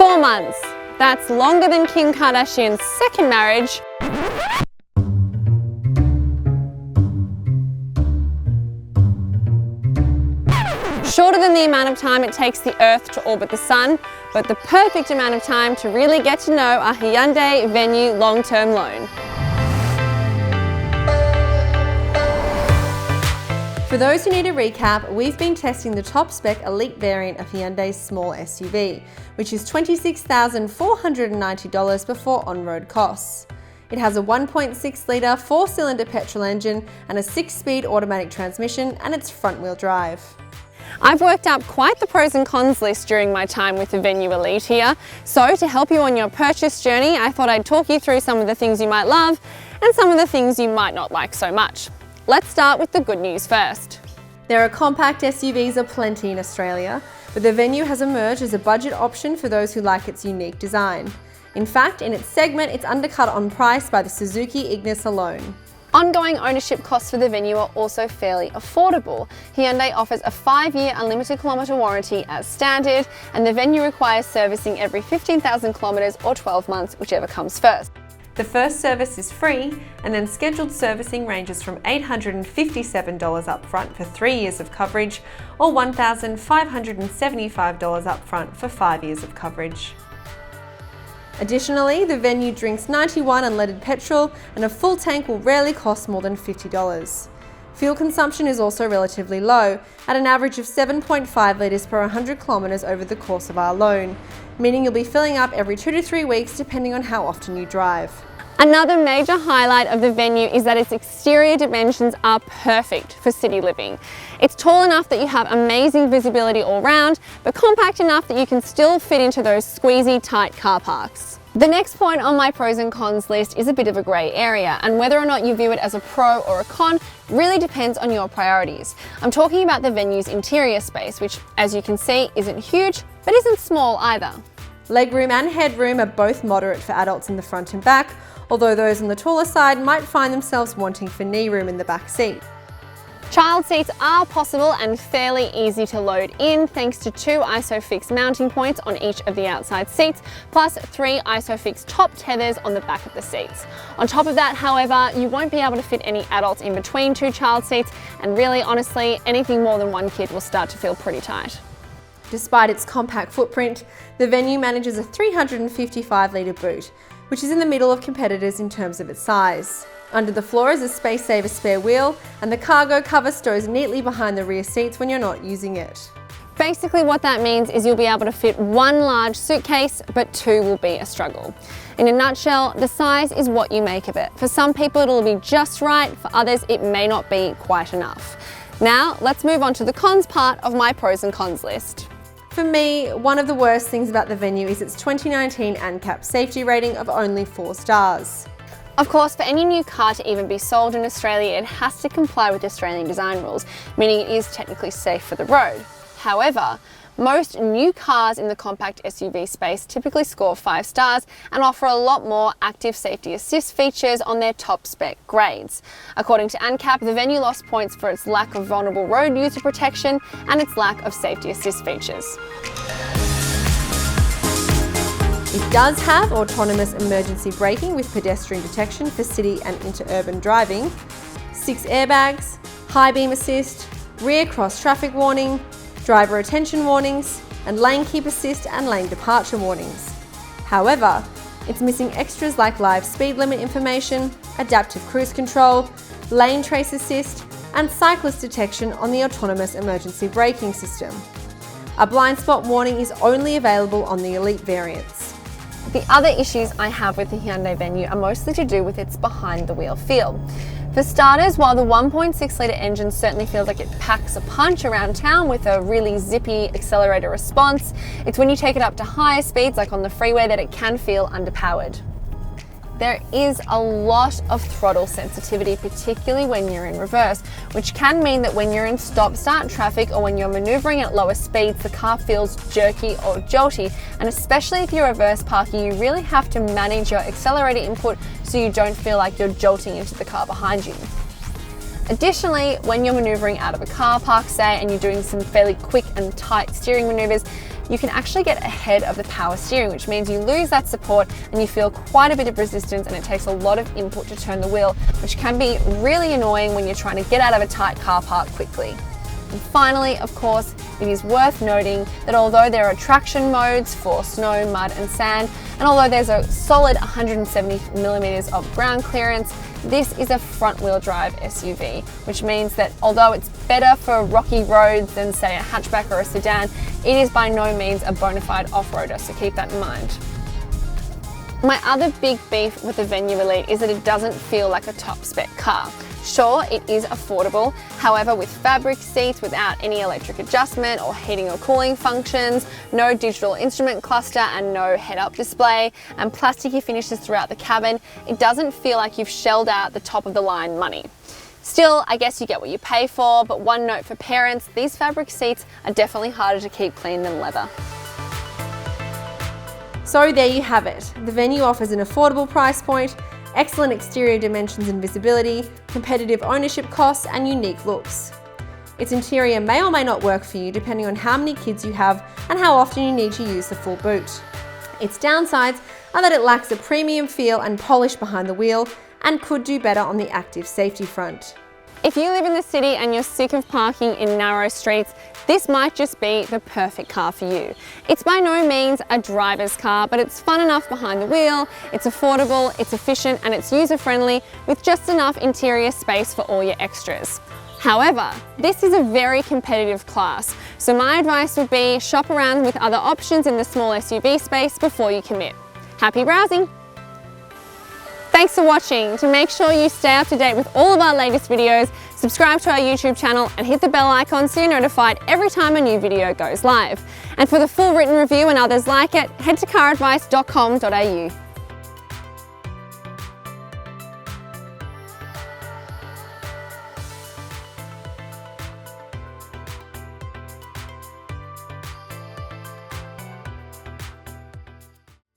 4 months. That's longer than Kim Kardashian's second marriage. Shorter than the amount of time it takes the Earth to orbit the Sun, but the perfect amount of time to really get to know a Hyundai Venue long-term loan. For those who need a recap, we've been testing the top spec Elite variant of Hyundai's small SUV, which is $26,490 before on-road costs. It has a 1.6 litre 4-cylinder petrol engine and a 6-speed automatic transmission, and it's front-wheel drive. I've worked up quite the pros and cons list during my time with the Venue Elite here, so to help you on your purchase journey, I thought I'd talk you through some of the things you might love and some of the things you might not like so much. Let's start with the good news first. There are compact SUVs aplenty in Australia, but the Venue has emerged as a budget option for those who like its unique design. In fact, in its segment, it's undercut on price by the Suzuki Ignis alone. Ongoing ownership costs for the Venue are also fairly affordable. Hyundai offers a 5-year unlimited kilometre warranty as standard, and the Venue requires servicing every 15,000 kilometres or 12 months, whichever comes first. The first service is free, and then scheduled servicing ranges from $857 upfront for 3 years of coverage or $1,575 upfront for 5 years of coverage. Additionally, the Venue drinks 91 unleaded petrol, and a full tank will rarely cost more than $50. Fuel consumption is also relatively low, at an average of 7.5 litres per 100 kilometres over the course of our loan, meaning you'll be filling up every 2 to 3 weeks depending on how often you drive. Another major highlight of the Venue is that its exterior dimensions are perfect for city living. It's tall enough that you have amazing visibility all round, but compact enough that you can still fit into those squeezy, tight car parks. The next point on my pros and cons list is a bit of a grey area, and whether or not you view it as a pro or a con really depends on your priorities. I'm talking about the Venue's interior space, which, as you can see, isn't huge, but isn't small either. Legroom and headroom are both moderate for adults in the front and back, although those on the taller side might find themselves wanting for knee room in the back seat. Child seats are possible and fairly easy to load in thanks to 2 ISOFIX mounting points on each of the outside seats, plus 3 ISOFIX top tethers on the back of the seats. On top of that, however, you won't be able to fit any adults in between 2 child seats, and really honestly, anything more than 1 kid will start to feel pretty tight. Despite its compact footprint, the Venue manages a 355 litre boot, which is in the middle of competitors in terms of its size. Under the floor is a space-saver spare wheel, and the cargo cover stows neatly behind the rear seats when you're not using it. Basically what that means is you'll be able to fit 1 large suitcase, but 2 will be a struggle. In a nutshell, the size is what you make of it. For some people it'll be just right, for others it may not be quite enough. Now let's move on to the cons part of my pros and cons list. For me, one of the worst things about the Venue is its 2019 ANCAP safety rating of only 4 stars. Of course, for any new car to even be sold in Australia, it has to comply with Australian design rules, meaning it is technically safe for the road. However, most new cars in the compact SUV space typically score 5 stars and offer a lot more active safety assist features on their top spec grades. According to ANCAP, the Venue lost points for its lack of vulnerable road user protection and its lack of safety assist features. It does have autonomous emergency braking with pedestrian detection for city and interurban driving, 6 airbags, high beam assist, rear cross traffic warning, driver attention warnings, and lane keep assist and lane departure warnings. However, it's missing extras like live speed limit information, adaptive cruise control, lane trace assist, and cyclist detection on the autonomous emergency braking system. A blind spot warning is only available on the Elite variants. The other issues I have with the Hyundai Venue are mostly to do with its behind-the-wheel feel. For starters, while the 1.6 litre engine certainly feels like it packs a punch around town with a really zippy accelerator response, it's when you take it up to higher speeds, like on the freeway, that it can feel underpowered. There is a lot of throttle sensitivity, particularly when you're in reverse, which can mean that when you're in stop-start traffic or when you're maneuvering at lower speeds, the car feels jerky or jolty. And especially if you're reverse parking, you really have to manage your accelerator input so you don't feel like you're jolting into the car behind you. Additionally, when you're maneuvering out of a car park, say, and you're doing some fairly quick and tight steering maneuvers, you can actually get ahead of the power steering, which means you lose that support and you feel quite a bit of resistance, and it takes a lot of input to turn the wheel, which can be really annoying when you're trying to get out of a tight car park quickly. And finally, of course, it is worth noting that although there are traction modes for snow, mud and sand, and although there's a solid 170 millimeters of ground clearance, this is a front-wheel drive SUV, which means that although it's better for rocky roads than, say, a hatchback or a sedan, it is by no means a bona fide off-roader, so keep that in mind. My other big beef with the Venue Elite is that it doesn't feel like a top-spec car. Sure, it is affordable, however, with fabric seats without any electric adjustment or heating or cooling functions, no digital instrument cluster and no head-up display, and plasticky finishes throughout the cabin, it doesn't feel like you've shelled out the top-of-the-line money. Still, I guess you get what you pay for, but one note for parents, these fabric seats are definitely harder to keep clean than leather. So there you have it. The Venue offers an affordable price point, excellent exterior dimensions and visibility, competitive ownership costs and unique looks. Its interior may or may not work for you depending on how many kids you have and how often you need to use the full boot. Its downsides are that it lacks a premium feel and polish behind the wheel and could do better on the active safety front. If you live in the city and you're sick of parking in narrow streets, this might just be the perfect car for you. It's by no means a driver's car, but it's fun enough behind the wheel, it's affordable, it's efficient, and it's user-friendly with just enough interior space for all your extras. However, this is a very competitive class, so my advice would be shop around with other options in the small SUV space before you commit. Happy browsing! Thanks for watching. To make sure you stay up to date with all of our latest videos, subscribe to our YouTube channel and hit the bell icon so you're notified every time a new video goes live. And for the full written review and others like it, head to CarAdvice.com.au.